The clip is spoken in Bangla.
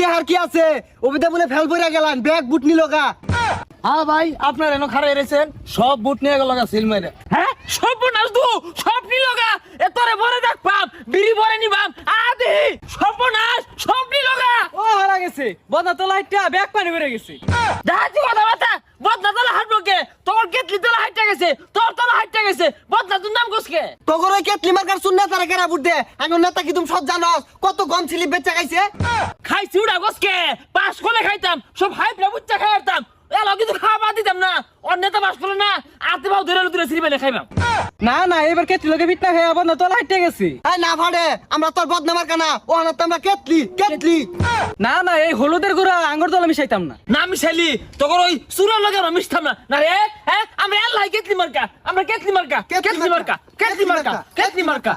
দেহার কি আছে ওবিদা বলে ফেল পড়ে গেলাম ব্যাগ বুট নিল গা। হ্যাঁ ভাই আপনার এনো খারাই রেছেন সব বুট নিয়ে গেল গা সিল মেরে। হ্যাঁ সব নাচ দু সব নিলগা এতরে ভরে দেখ পাপ বিড়ি ভরে নিবাম আদে সর্বনাশ সব নিলগা। ও হারা গেছে বদনা তো লাইটটা ব্যাগ পানি বেড়ে গেছে। দাঁড়াচ্ছি কথা বাতা বদনা তোলা হাঁটবো কে তোর কেতলি তোলা হাঁটতে গেছে তোর তোলা হাঁটতে গেছে বদনা তোর নাম গোসকে তোর ওই কেতলি মার্কার শুননা তারা কেরা বুট দে আমি নেতা কি তুমি সব জানোস কত গম ছিলি বেচা খাইছে। খাইছি উড়া গোসকে পাস করে খাইতাম সব হাই প্রাবুচ্চা খাইতাম এলো কিন্তু খাওয়া বাদ দিতাম না অন্যতা পাস করে না আতে ভাও ধরে ধরে সিরিবেলে খাইবাম। না না এবার কেটলি লোকে বিট না খাইয়া বদনা তো লাইটে গেছে। এই না ভাড়ে আমরা তোর বদনামার কানা ও না তো আমরা কেতলি কেতলি। না না এই হলুদের গুঁড়া আঙ্গুর দল আমি চাইতাম না। না মিশাইলি তোর ওই সুরের লগে আমরা মিশতাম না না রে হ্যাঁ আমরা আল্লাহ কেতলি মার্কা আমরা কেতলি মার্কা কেতলি মার্কা কেতলি মার্কা কেতলি মার্কা।